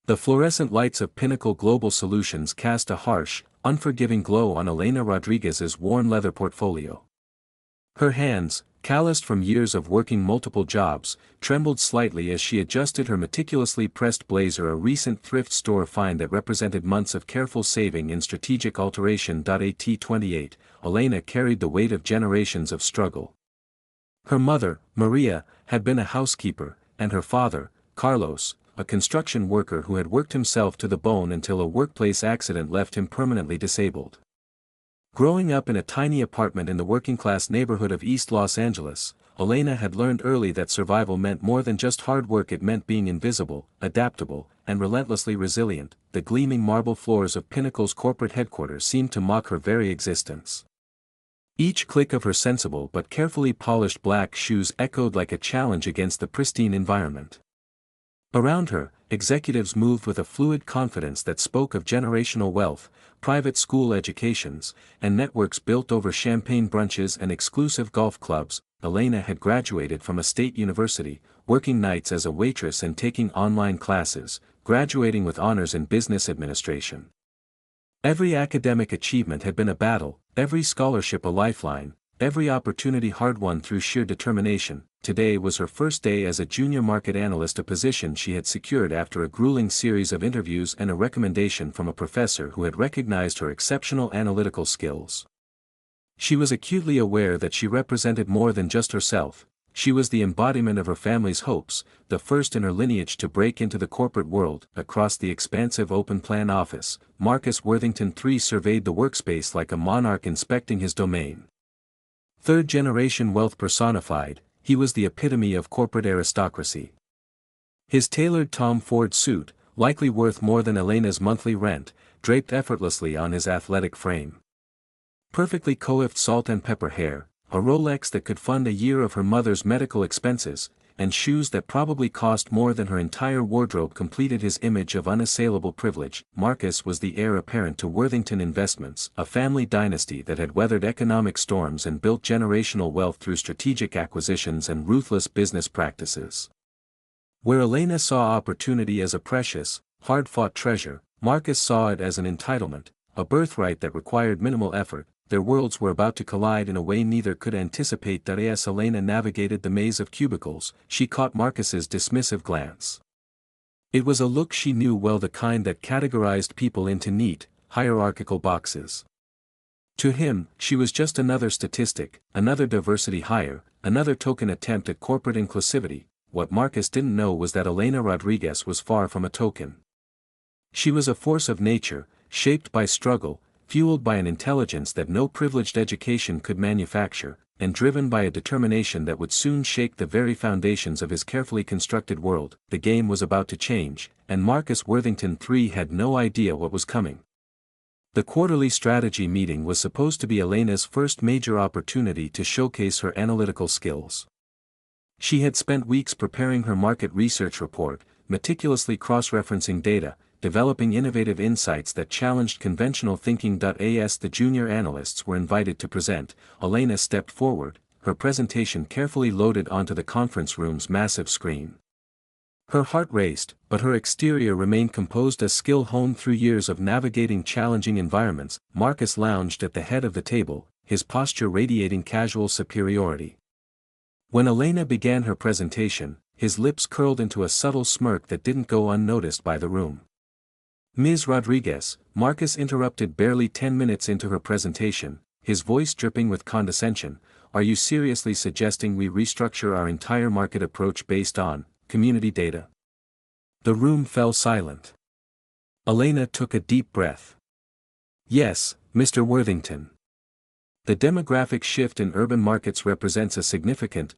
The fluorescent lights of Pinnacle Global Solutions cast a harsh, unforgiving glow on Elena Rodriguez's worn leather portfolio. Her hands, calloused from years of working multiple jobs, trembled slightly as she adjusted her meticulously pressed blazer, a recent thrift store find that represented months of careful saving in strategic alteration. At 28, Elena carried the weight of generations of struggle. Her mother, Maria, had been a housekeeper, and her father, Carlos, a construction worker who had worked himself to the bone until a workplace accident left him permanently disabled. Growing up in a tiny apartment in the working-class neighborhood of East Los Angeles, Elena had learned early that survival meant more than just hard work. It meant being invisible, adaptable, and relentlessly resilient. The gleaming marble floors of Pinnacle's corporate headquarters seemed to mock her very existence. Each click of her sensible but carefully polished black shoes echoed like a challenge against the pristine environment. Around her, executives moved with a fluid confidence that spoke of generational wealth, private school educations, and networks built over champagne brunches and exclusive golf clubs. Elena had graduated from a state university, working nights as a waitress and taking online classes, graduating with honors in business administration. Every academic achievement had been a battle, every scholarship a lifeline, every opportunity hard-won through sheer determination. Today was her first day as a junior market analyst, a position she had secured after a grueling series of interviews and a recommendation from a professor who had recognized her exceptional analytical skills. She was acutely aware that she represented more than just herself. She was the embodiment of her family's hopes, the first in her lineage to break into the corporate world. Across the expansive open-plan office, Marcus Worthington III surveyed the workspace like a monarch inspecting his domain. Third-generation wealth personified, he was the epitome of corporate aristocracy. His tailored Tom Ford suit, likely worth more than Elena's monthly rent, draped effortlessly on his athletic frame. Perfectly coiffed salt and pepper hair, a Rolex that could fund a year of her mother's medical expenses, and shoes that probably cost more than her entire wardrobe completed his image of unassailable privilege. Marcus was the heir apparent to Worthington Investments, a family dynasty that had weathered economic storms and built generational wealth through strategic acquisitions and ruthless business practices. Where Elena saw opportunity as a precious, hard-fought treasure, Marcus saw it as an entitlement, a birthright that required minimal effort. Their worlds were about to collide in a way neither could anticipate. As Elena navigated the maze of cubicles, she caught Marcus's dismissive glance. It was a look she knew well, the kind that categorized people into neat, hierarchical boxes. To him, she was just another statistic, another diversity hire, another token attempt at corporate inclusivity. What Marcus didn't know was that Elena Rodriguez was far from a token. She was a force of nature, shaped by struggle, fueled by an intelligence that no privileged education could manufacture, and driven by a determination that would soon shake the very foundations of his carefully constructed world. The game was about to change, and Marcus Worthington III had no idea what was coming. The quarterly strategy meeting was supposed to be Elena's first major opportunity to showcase her analytical skills. She had spent weeks preparing her market research report, meticulously cross-referencing data, developing innovative insights that challenged conventional thinking. As the junior analysts were invited to present, Elena stepped forward, her presentation carefully loaded onto the conference room's massive screen. Her heart raced, but her exterior remained composed, as skill honed through years of navigating challenging environments. Marcus lounged at the head of the table, his posture radiating casual superiority. When Elena began her presentation, his lips curled into a subtle smirk that didn't go unnoticed by the room. "Ms. Rodriguez," Marcus interrupted barely 10 minutes into her presentation, his voice dripping with condescension, "are you seriously suggesting we restructure our entire market approach based on community data?" The room fell silent. Elena took a deep breath. "Yes, Mr. Worthington. The demographic shift in urban markets represents a significant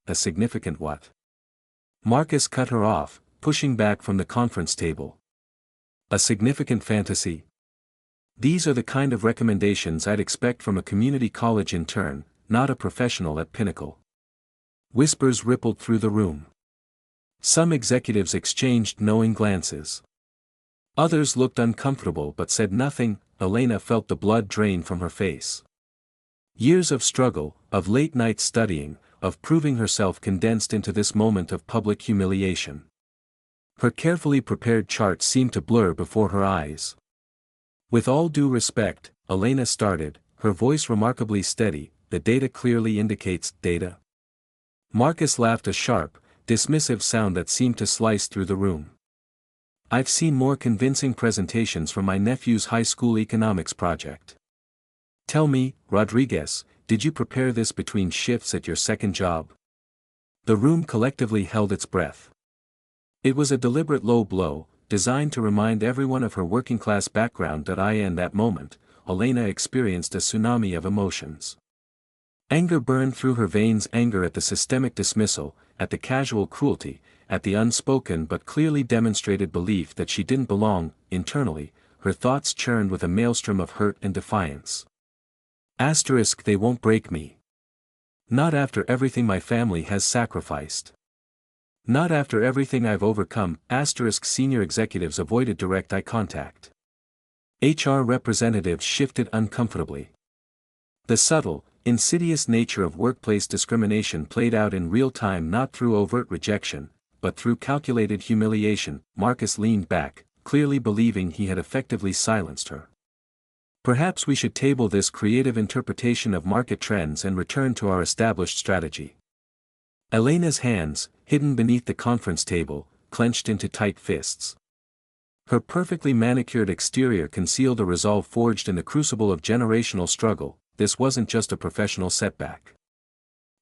what?" Marcus cut her off, pushing back from the conference table. "A significant fantasy? These are the kind of recommendations I'd expect from a community college intern, not a professional at Pinnacle." Whispers rippled through the room. Some executives exchanged knowing glances. Others looked uncomfortable but said nothing. Elena felt the blood drain from her face. Years of struggle, of late-night studying, of proving herself condensed into this moment of public humiliation. Her carefully prepared chart seemed to blur before her eyes. With all due respect, Elena started, her voice remarkably steady. The data clearly indicates data. Marcus laughed, a sharp, dismissive sound that seemed to slice through the room. I've seen more convincing presentations from my nephew's high school economics project. Tell me, Rodriguez, did you prepare this between shifts at your second job? The room collectively held its breath. It was a deliberate low blow, designed to remind everyone of her working-class background. In that moment, Elena experienced a tsunami of emotions. Anger burned through her veins, anger at the systemic dismissal, at the casual cruelty, at the unspoken but clearly demonstrated belief that she didn't belong. Internally, her thoughts churned with a maelstrom of hurt and defiance. They won't break me. Not after everything my family has sacrificed. Not after everything I've overcome. Senior executives avoided direct eye contact. HR representatives shifted uncomfortably. The subtle, insidious nature of workplace discrimination played out in real time, not through overt rejection, but through calculated humiliation. Marcus leaned back, clearly believing he had effectively silenced her. Perhaps we should table this creative interpretation of market trends and return to our established strategy. Elena's hands, hidden beneath the conference table, clenched into tight fists. Her perfectly manicured exterior concealed a resolve forged in the crucible of generational struggle. This wasn't just a professional setback.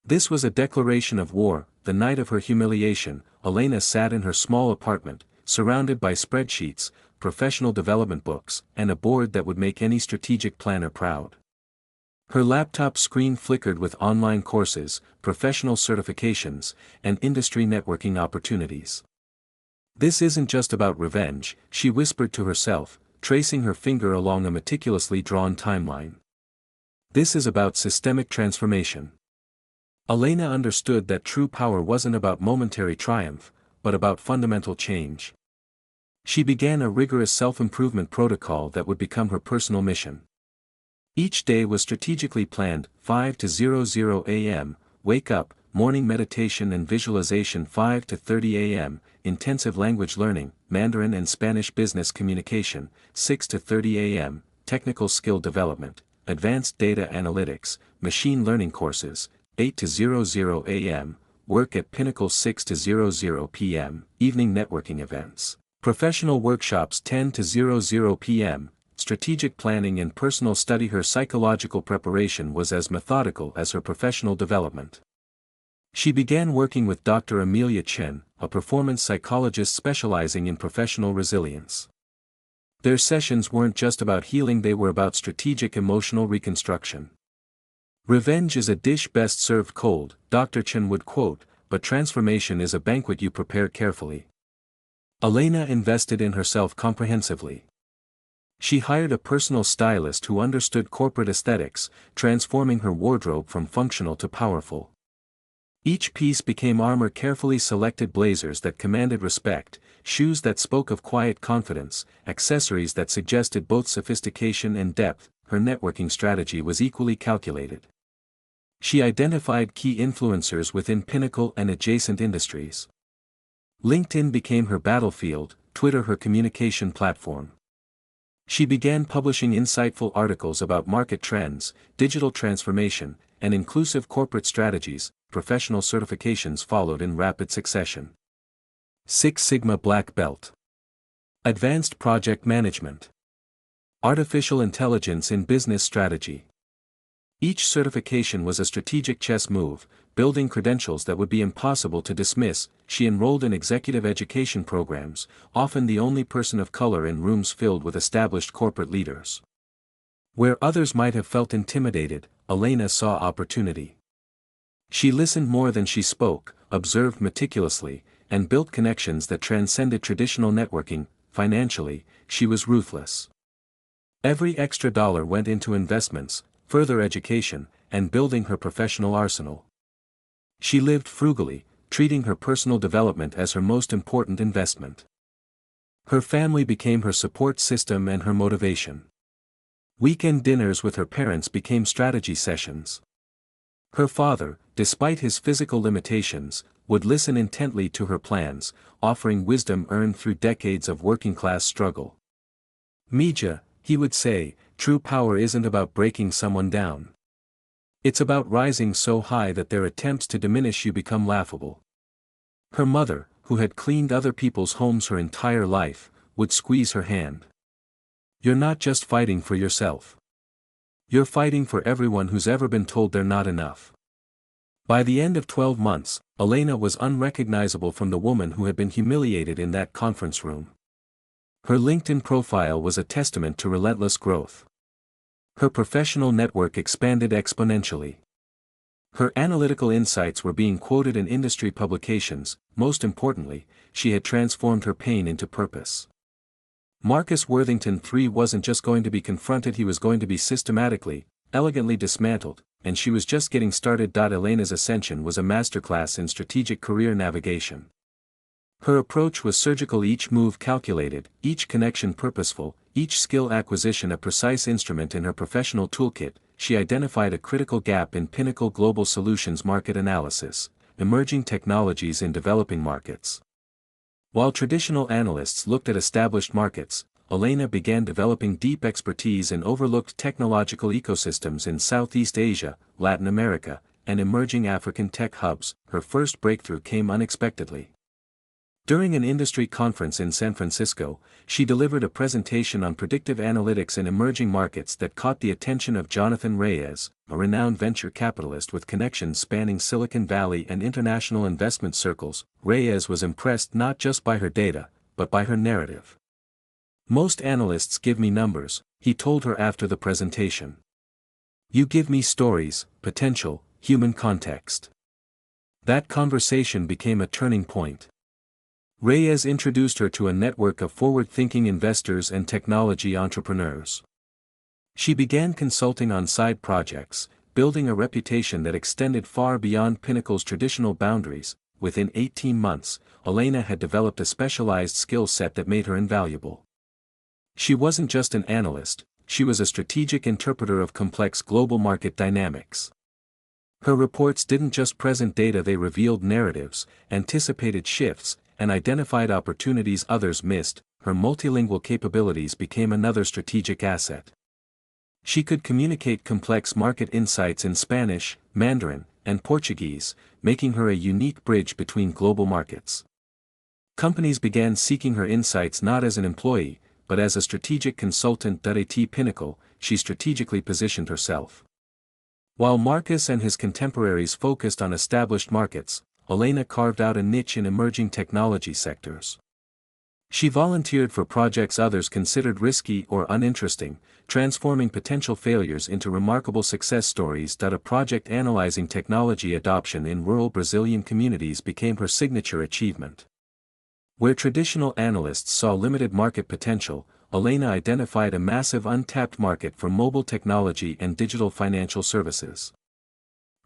This was a declaration of war. The night of her humiliation, Elena sat in her small apartment, surrounded by spreadsheets, professional development books, and a board that would make any strategic planner proud. Her laptop screen flickered with online courses, professional certifications, and industry networking opportunities. This isn't just about revenge, she whispered to herself, tracing her finger along a meticulously drawn timeline. This is about systemic transformation. Elena understood that true power wasn't about momentary triumph, but about fundamental change. She began a rigorous self-improvement protocol that would become her personal mission. Each day was strategically planned. 5 to 00 a.m., wake up, morning meditation and visualization. 5 to 30 a.m., intensive language learning, Mandarin and Spanish business communication. 6 to 30 a.m., technical skill development, advanced data analytics, machine learning courses. 8 to 00 a.m., work at Pinnacle. 6 to 00 p.m., evening networking events. Professional workshops. 10 to 00 p.m., strategic planning and personal study. Her psychological preparation was as methodical as her professional development. She began working with Dr. Amelia Chen, a performance psychologist specializing in professional resilience. Their sessions weren't just about healing, they were about strategic emotional reconstruction. Revenge is a dish best served cold, Dr. Chen would quote, but transformation is a banquet you prepare carefully. Elena invested in herself comprehensively. She hired a personal stylist who understood corporate aesthetics, transforming her wardrobe from functional to powerful. Each piece became armor, carefully selected blazers that commanded respect, shoes that spoke of quiet confidence, accessories that suggested both sophistication and depth. Her networking strategy was equally calculated. She identified key influencers within Pinnacle and adjacent industries. LinkedIn became her battlefield, Twitter her communication platform. She began publishing insightful articles about market trends, digital transformation, and inclusive corporate strategies. Professional certifications followed in rapid succession. 6 Sigma Black Belt. Advanced Project Management. Artificial Intelligence in Business Strategy. Each certification was a strategic chess move, building credentials that would be impossible to dismiss. She enrolled in executive education programs, often the only person of color in rooms filled with established corporate leaders. Where others might have felt intimidated, Elena saw opportunity. She listened more than she spoke, observed meticulously, and built connections that transcended traditional networking. Financially, she was ruthless. Every extra dollar went into investments, further education, and building her professional arsenal. She lived frugally, treating her personal development as her most important investment. Her family became her support system and her motivation. Weekend dinners with her parents became strategy sessions. Her father, despite his physical limitations, would listen intently to her plans, offering wisdom earned through decades of working-class struggle. Mija, he would say, true power isn't about breaking someone down. It's about rising so high that their attempts to diminish you become laughable. Her mother, who had cleaned other people's homes her entire life, would squeeze her hand. You're not just fighting for yourself. You're fighting for everyone who's ever been told they're not enough. By the end of 12 months, Elena was unrecognizable from the woman who had been humiliated in that conference room. Her LinkedIn profile was a testament to relentless growth. Her professional network expanded exponentially. Her analytical insights were being quoted in industry publications. Most importantly, she had transformed her pain into purpose. Marcus Worthington III wasn't just going to be confronted, he was going to be systematically, elegantly dismantled, and she was just getting started. Elena's ascension was a masterclass in strategic career navigation. Her approach was surgical, each move calculated, each connection purposeful, each skill acquisition a precise instrument in her professional toolkit. She identified a critical gap in Pinnacle Global Solutions market analysis, emerging technologies in developing markets. While traditional analysts looked at established markets, Elena began developing deep expertise in overlooked technological ecosystems in Southeast Asia, Latin America, and emerging African tech hubs. Her first breakthrough came unexpectedly. During an industry conference in San Francisco, she delivered a presentation on predictive analytics in emerging markets that caught the attention of Jonathan Reyes, a renowned venture capitalist with connections spanning Silicon Valley and international investment circles. Reyes was impressed not just by her data, but by her narrative. Most analysts give me numbers, he told her after the presentation. You give me stories, potential, human context. That conversation became a turning point. Reyes introduced her to a network of forward-thinking investors and technology entrepreneurs. She began consulting on side projects, building a reputation that extended far beyond Pinnacle's traditional boundaries. Within 18 months, Elena had developed a specialized skill set that made her invaluable. She wasn't just an analyst, she was a strategic interpreter of complex global market dynamics. Her reports didn't just present data, they revealed narratives, anticipated shifts, and identified opportunities others missed. Her multilingual capabilities became another strategic asset. She could communicate complex market insights in Spanish, Mandarin, and Portuguese, making her a unique bridge between global markets. Companies began seeking her insights not as an employee, but as a strategic consultant. At Pinnacle, she strategically positioned herself. While Marcus and his contemporaries focused on established markets, Elena carved out a niche in emerging technology sectors. She volunteered for projects others considered risky or uninteresting, transforming potential failures into remarkable success stories. A project analyzing technology adoption in rural Brazilian communities became her signature achievement. Where traditional analysts saw limited market potential, Elena identified a massive untapped market for mobile technology and digital financial services.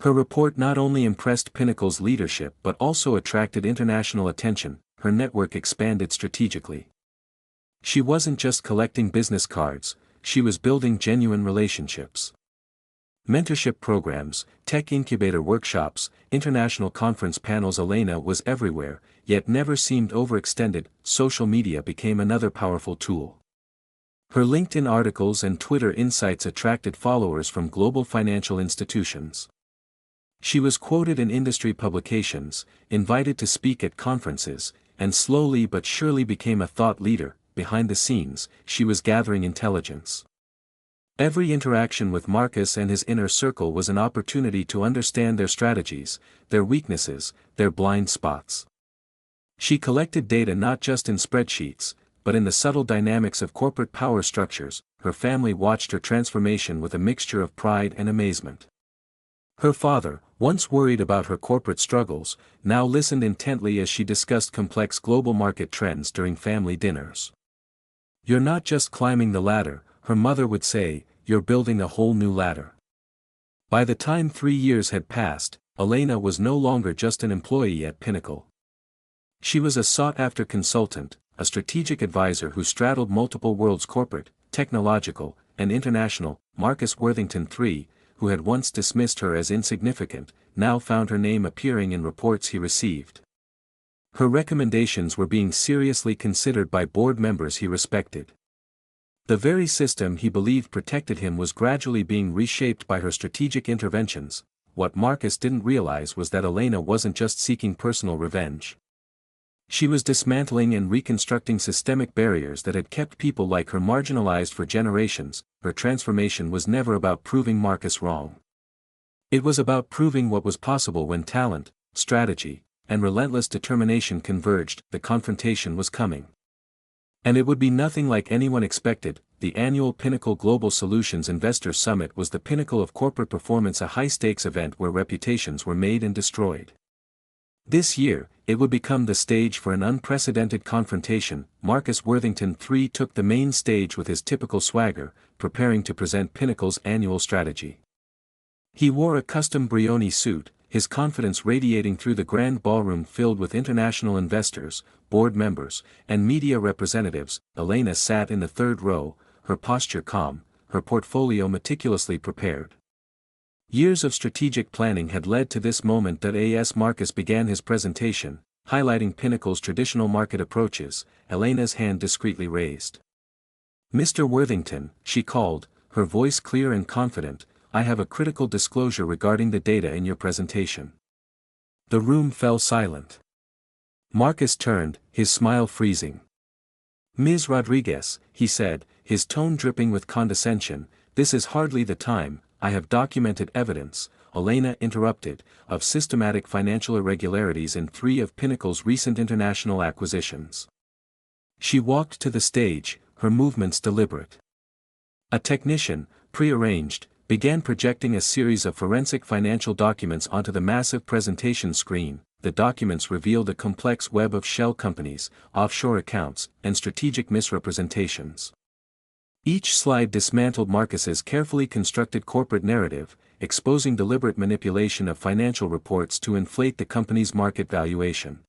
Her report not only impressed Pinnacle's leadership but also attracted international attention. Her network expanded strategically. She wasn't just collecting business cards, she was building genuine relationships. Mentorship programs, tech incubator workshops, international conference panels. Elena was everywhere, yet never seemed overextended. Social media became another powerful tool. Her LinkedIn articles and Twitter insights attracted followers from global financial institutions. She was quoted in industry publications, invited to speak at conferences, and slowly but surely became a thought leader. Behind the scenes, she was gathering intelligence. Every interaction with Marcus and his inner circle was an opportunity to understand their strategies, their weaknesses, their blind spots. She collected data not just in spreadsheets, but in the subtle dynamics of corporate power structures. Her family watched her transformation with a mixture of pride and amazement. Her father, once worried about her corporate struggles, now listened intently as she discussed complex global market trends during family dinners. "You're not just climbing the ladder," her mother would say, "you're building a whole new ladder." By the time 3 years had passed, Elena was no longer just an employee at Pinnacle. She was a sought-after consultant, a strategic advisor who straddled multiple worlds: corporate, technological, and international. Marcus Worthington III, who had once dismissed her as insignificant, now found her name appearing in reports he received. Her recommendations were being seriously considered by board members he respected. The very system he believed protected him was gradually being reshaped by her strategic interventions. What Marcus didn't realize was that Elena wasn't just seeking personal revenge. She was dismantling and reconstructing systemic barriers that had kept people like her marginalized for generations. Her transformation was never about proving Marcus wrong. It was about proving what was possible when talent, strategy, and relentless determination converged. The confrontation was coming. And it would be nothing like anyone expected. The annual Pinnacle Global Solutions Investor Summit was the pinnacle of corporate performance, a high-stakes event where reputations were made and destroyed. This year, it would become the stage for an unprecedented confrontation. Marcus Worthington III took the main stage with his typical swagger, preparing to present Pinnacle's annual strategy. He wore a custom Brioni suit, his confidence radiating through the grand ballroom filled with international investors, board members, and media representatives. Elena sat in the third row, her posture calm, her portfolio meticulously prepared. Years of strategic planning had led to this moment. As Marcus began his presentation, highlighting Pinnacle's traditional market approaches, Elena's hand discreetly raised. "Mr. Worthington," she called, her voice clear and confident, "I have a critical disclosure regarding the data in your presentation." The room fell silent. Marcus turned, his smile freezing. "Ms. Rodriguez," he said, his tone dripping with condescension, "this is hardly the time. I have documented evidence," Elena interrupted, "of systematic financial irregularities in 3 of Pinnacle's recent international acquisitions." She walked to the stage, her movements deliberate. A technician, prearranged, began projecting a series of forensic financial documents onto the massive presentation screen. The documents revealed a complex web of shell companies, offshore accounts, and strategic misrepresentations. Each slide dismantled Marcus's carefully constructed corporate narrative, exposing deliberate manipulation of financial reports to inflate the company's market valuation.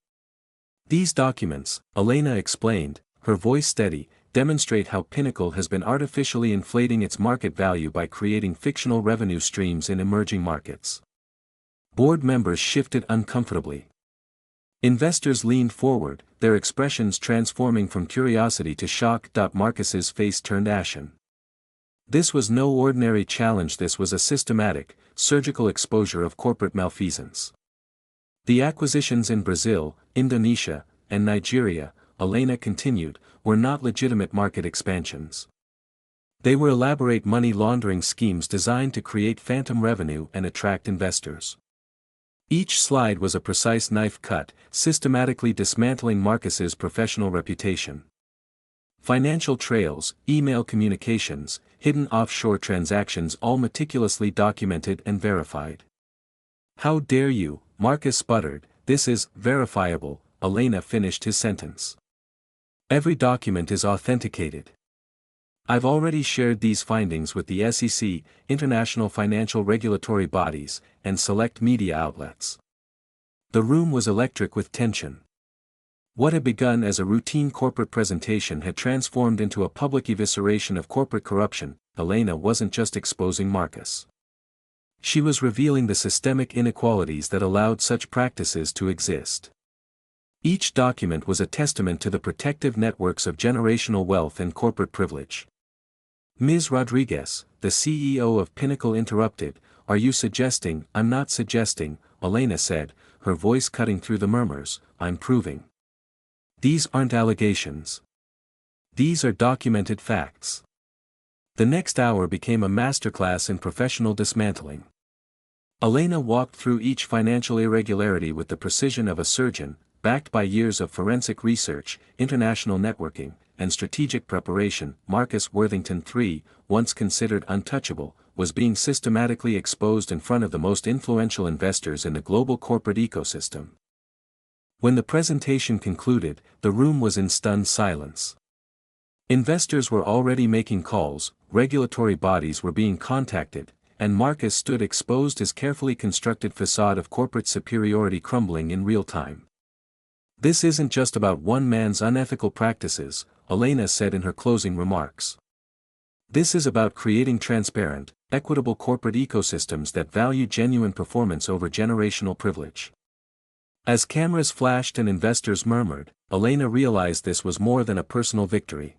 "These documents," Elena explained, her voice steady, "demonstrate how Pinnacle has been artificially inflating its market value by creating fictional revenue streams in emerging markets." Board members shifted uncomfortably. Investors leaned forward, their expressions transforming from curiosity to shock. Marcus's face turned ashen. This was no ordinary challenge, this was a systematic, surgical exposure of corporate malfeasance. "The acquisitions in Brazil, Indonesia, and Nigeria," Elena continued, "were not legitimate market expansions. They were elaborate money laundering schemes designed to create phantom revenue and attract investors." Each slide was a precise knife cut, systematically dismantling Marcus's professional reputation. Financial trails, email communications, hidden offshore transactions, all meticulously documented and verified. "How dare you," Marcus sputtered, "this is verifiable," Elena finished his sentence. "Every document is authenticated. I've already shared these findings with the SEC, international financial regulatory bodies, and select media outlets." The room was electric with tension. What had begun as a routine corporate presentation had transformed into a public evisceration of corporate corruption. Elena wasn't just exposing Marcus. She was revealing the systemic inequalities that allowed such practices to exist. Each document was a testament to the protective networks of generational wealth and corporate privilege. "Ms. Rodriguez," the CEO of Pinnacle interrupted, "are you suggesting—" "I'm not suggesting," Elena said, her voice cutting through the murmurs, "I'm proving. These aren't allegations. These are documented facts." The next hour became a masterclass in professional dismantling. Elena walked through each financial irregularity with the precision of a surgeon, backed by years of forensic research, international networking, and strategic preparation. Marcus Worthington III, once considered untouchable, was being systematically exposed in front of the most influential investors in the global corporate ecosystem. When the presentation concluded, the room was in stunned silence. Investors were already making calls, regulatory bodies were being contacted, and Marcus stood exposed, his carefully constructed facade of corporate superiority crumbling in real time. "This isn't just about one man's unethical practices," Elena said in her closing remarks. "This is about creating transparent, equitable corporate ecosystems that value genuine performance over generational privilege. As cameras flashed and investors murmured, Elena realized this was more than a personal victory.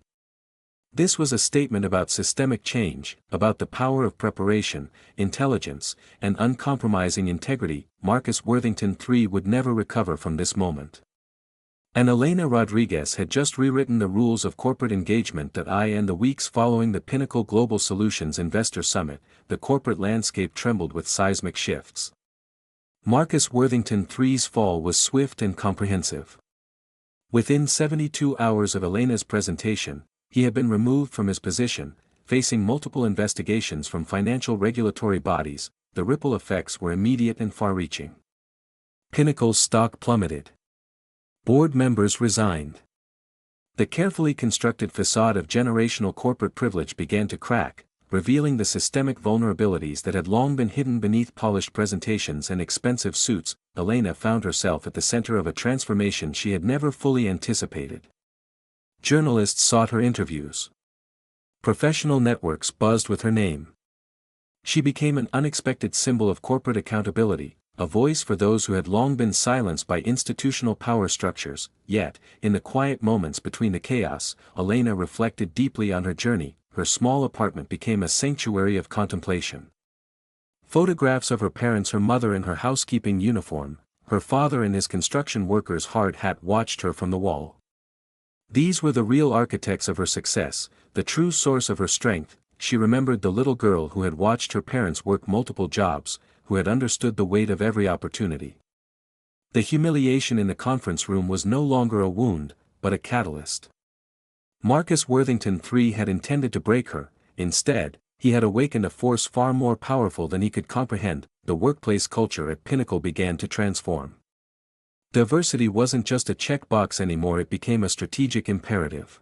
This was a statement about systemic change, about the power of preparation, intelligence, and uncompromising integrity. Marcus Worthington III would never recover from this moment. And Elena Rodriguez had just rewritten the rules of corporate engagement that in the weeks following the Pinnacle Global Solutions Investor Summit, the corporate landscape trembled with seismic shifts. Marcus Worthington III's fall was swift and comprehensive. Within 72 hours of Elena's presentation, he had been removed from his position, facing multiple investigations from financial regulatory bodies. The ripple effects were immediate and far-reaching. Pinnacle's stock plummeted. Board members resigned. The carefully constructed facade of generational corporate privilege began to crack, revealing the systemic vulnerabilities that had long been hidden beneath polished presentations and expensive suits. Elena found herself at the center of a transformation she had never fully anticipated. Journalists sought her interviews. Professional networks buzzed with her name. She became an unexpected symbol of corporate accountability, a voice for those who had long been silenced by institutional power structures. Yet, in the quiet moments between the chaos, Elena reflected deeply on her journey. Her small apartment became a sanctuary of contemplation. Photographs of her parents, her mother in her housekeeping uniform, her father in his construction worker's hard hat, watched her from the wall. These were the real architects of her success, the true source of her strength. She remembered the little girl who had watched her parents work multiple jobs, who had understood the weight of every opportunity. The humiliation in the conference room was no longer a wound, but a catalyst. Marcus Worthington III had intended to break her. Instead, he had awakened a force far more powerful than he could comprehend. The workplace culture at Pinnacle began to transform. Diversity wasn't just a checkbox anymore, it became a strategic imperative.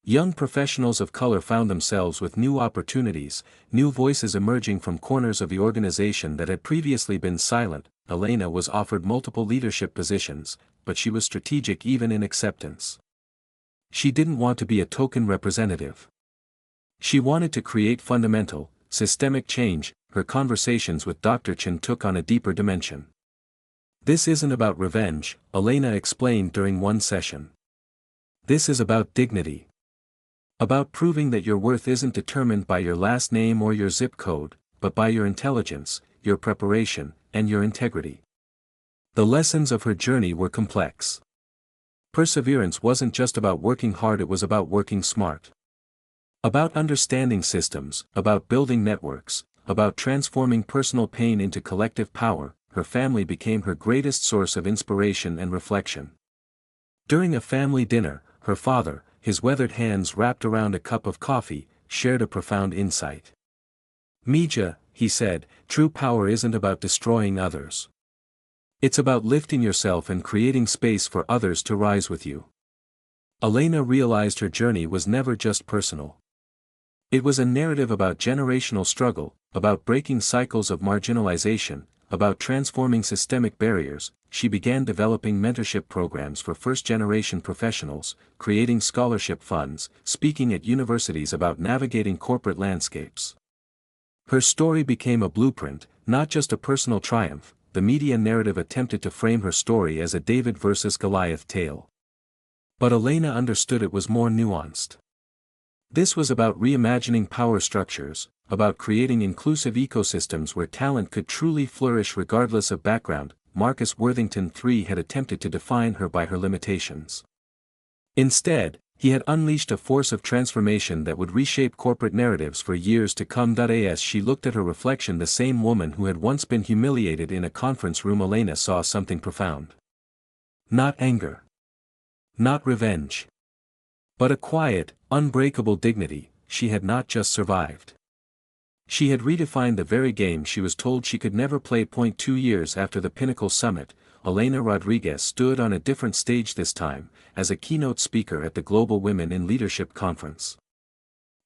Young professionals of color found themselves with new opportunities, new voices emerging from corners of the organization that had previously been silent. Elena was offered multiple leadership positions, but she was strategic even in acceptance. She didn't want to be a token representative. She wanted to create fundamental, systemic change. Her conversations with Dr. Chen took on a deeper dimension. This isn't about revenge, Elena explained during one session. This is about dignity. About proving that your worth isn't determined by your last name or your zip code, but by your intelligence, your preparation, and your integrity. The lessons of her journey were complex. Perseverance wasn't just about working hard, it was about working smart. About understanding systems, about building networks, about transforming personal pain into collective power. Her family became her greatest source of inspiration and reflection. During a family dinner, her father, his weathered hands wrapped around a cup of coffee, shared a profound insight. Mija, he said, true power isn't about destroying others. It's about lifting yourself and creating space for others to rise with you. Elena realized her journey was never just personal. It was a narrative about generational struggle, about breaking cycles of marginalization, about transforming systemic barriers. She began developing mentorship programs for first-generation professionals, creating scholarship funds, speaking at universities about navigating corporate landscapes. Her story became a blueprint, not just a personal triumph. The media narrative attempted to frame her story as a David versus Goliath tale. But Elena understood it was more nuanced. This was about reimagining power structures, about creating inclusive ecosystems where talent could truly flourish regardless of background. Marcus Worthington III had attempted to define her by her limitations. Instead, he had unleashed a force of transformation that would reshape corporate narratives for years to come. As she looked at her reflection, the same woman who had once been humiliated in a conference room, Elena saw something profound. Not anger. Not revenge. But a quiet, unbreakable dignity. She had not just survived. She had redefined the very game she was told she could never play. 2 years after the Pinnacle Summit, Elena Rodriguez stood on a different stage, this time, as a keynote speaker at the Global Women in Leadership Conference.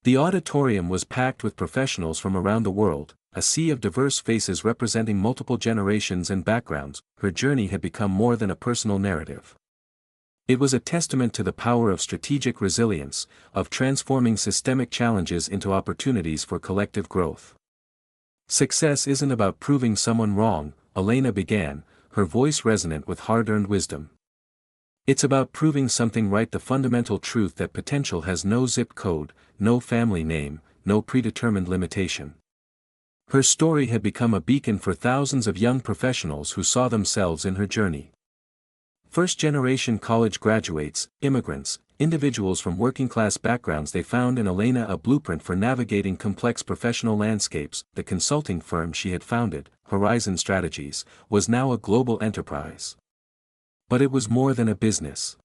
The auditorium was packed with professionals from around the world, a sea of diverse faces representing multiple generations and backgrounds. Her journey had become more than a personal narrative. It was a testament to the power of strategic resilience, of transforming systemic challenges into opportunities for collective growth. Success isn't about proving someone wrong, Elena began, her voice resonant with hard-earned wisdom. It's about proving something right, the fundamental truth that potential has no zip code, no family name, no predetermined limitation. Her story had become a beacon for thousands of young professionals who saw themselves in her journey. First-generation college graduates, immigrants, individuals from working-class backgrounds, they found in Elena a blueprint for navigating complex professional landscapes. The consulting firm she had founded, Horizon Strategies, was now a global enterprise. But it was more than a business.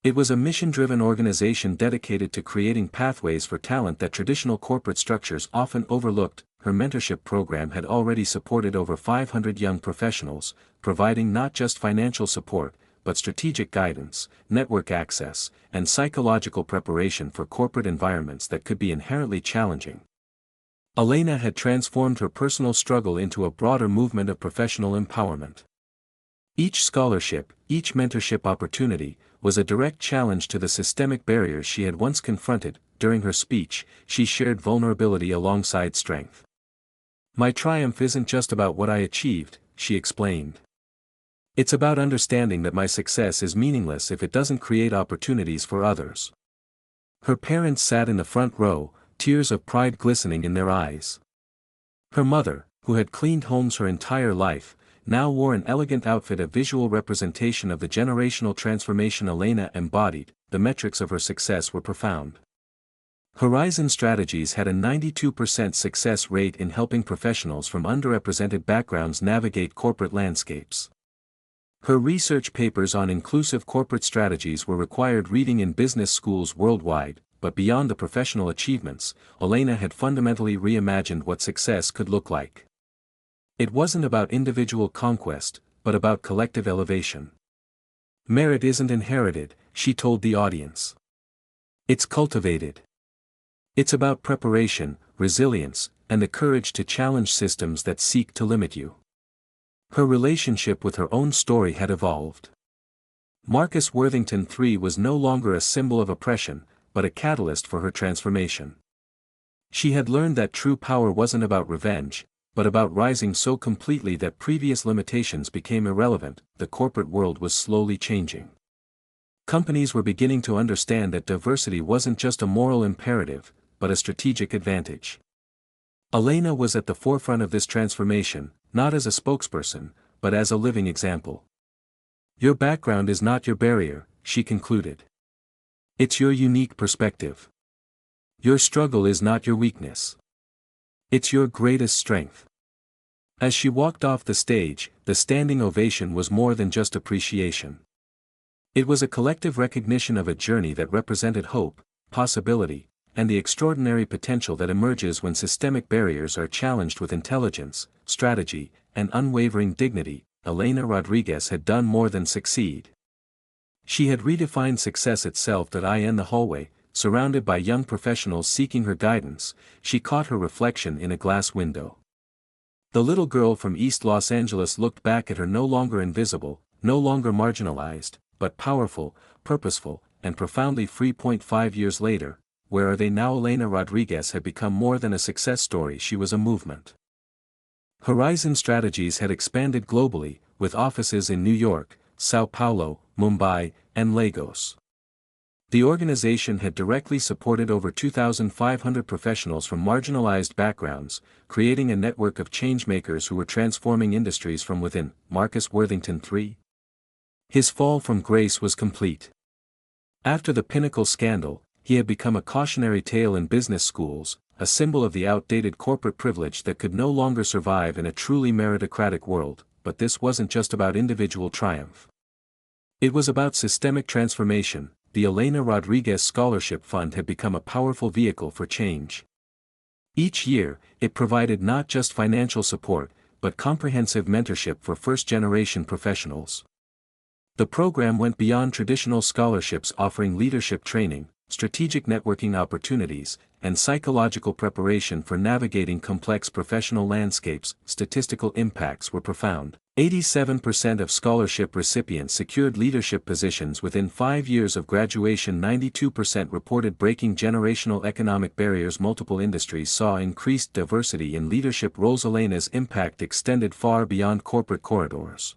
It was a mission-driven organization dedicated to creating pathways for talent that traditional corporate structures often overlooked. Her mentorship program had already supported over 500 young professionals, providing not just financial support, but strategic guidance, network access, and psychological preparation for corporate environments that could be inherently challenging. Elena had transformed her personal struggle into a broader movement of professional empowerment. Each scholarship, each mentorship opportunity, was a direct challenge to the systemic barriers she had once confronted. During her speech, she shared vulnerability alongside strength. "My triumph isn't just about what I achieved," she explained. "It's about understanding that my success is meaningless if it doesn't create opportunities for others." Her parents sat in the front row, tears of pride glistening in their eyes. Her mother, who had cleaned homes her entire life, now wore an elegant outfit, a visual representation of the generational transformation Elena embodied. The metrics of her success were profound. Horizon Strategies had a 92% success rate in helping professionals from underrepresented backgrounds navigate corporate landscapes. Her research papers on inclusive corporate strategies were required reading in business schools worldwide. But beyond the professional achievements, Elena had fundamentally reimagined what success could look like. It wasn't about individual conquest, but about collective elevation. "Merit isn't inherited," she told the audience. "It's cultivated. It's about preparation, resilience, and the courage to challenge systems that seek to limit you." Her relationship with her own story had evolved. Marcus Worthington III was no longer a symbol of oppression, but a catalyst for her transformation. She had learned that true power wasn't about revenge, but about rising so completely that previous limitations became irrelevant. The corporate world was slowly changing. Companies were beginning to understand that diversity wasn't just a moral imperative, but a strategic advantage. Elena was at the forefront of this transformation, not as a spokesperson, but as a living example. "Your background is not your barrier," she concluded. "It's your unique perspective. Your struggle is not your weakness. It's your greatest strength." As she walked off the stage, the standing ovation was more than just appreciation. It was a collective recognition of a journey that represented hope, possibility, and the extraordinary potential that emerges when systemic barriers are challenged with intelligence, strategy, and unwavering dignity. Elena Rodriguez had done more than succeed. She had redefined success itself. In the hallway, surrounded by young professionals seeking her guidance, she caught her reflection in a glass window. The little girl from East Los Angeles looked back at her, no longer invisible, no longer marginalized, but powerful, purposeful, and profoundly free. 5 years later, where are they now? Elena Rodriguez had become more than a success story, she was a movement. Horizon Strategies had expanded globally, with offices in New York, Sao Paulo, Mumbai, and Lagos. The organization had directly supported over 2,500 professionals from marginalized backgrounds, creating a network of changemakers who were transforming industries from within. Marcus Worthington III? His fall from grace was complete. After the Pinnacle scandal, he had become a cautionary tale in business schools, a symbol of the outdated corporate privilege that could no longer survive in a truly meritocratic world. But this wasn't just about individual triumph. It was about systemic transformation. The Elena Rodriguez Scholarship Fund had become a powerful vehicle for change. Each year, it provided not just financial support, but comprehensive mentorship for first-generation professionals. The program went beyond traditional scholarships, offering leadership training, strategic networking opportunities, and psychological preparation for navigating complex professional landscapes. Statistical impacts were profound. 87% of scholarship recipients secured leadership positions within 5 years of graduation. 92% reported breaking generational economic barriers. Multiple industries saw increased diversity in leadership roles. Elena's impact extended far beyond corporate corridors.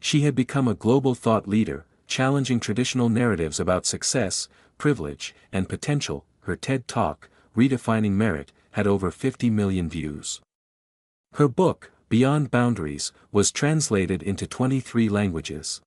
She had become a global thought leader, challenging traditional narratives about success, privilege, and potential. Her TED Talk, Redefining Merit, had over 50 million views. Her book, Beyond Boundaries, was translated into 23 languages.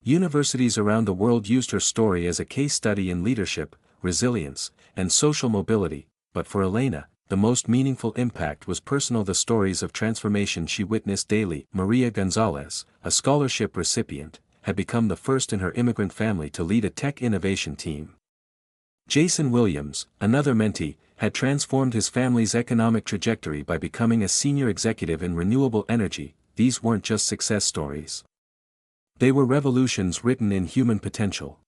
Universities around the world used her story as a case study in leadership, resilience, and social mobility, but for Elena, the most meaningful impact was personal. The stories of transformation she witnessed daily. Maria Gonzalez, a scholarship recipient, had become the first in her immigrant family to lead a tech innovation team. Jason Williams, another mentee, had transformed his family's economic trajectory by becoming a senior executive in renewable energy. These weren't just success stories. They were revolutions written in human potential.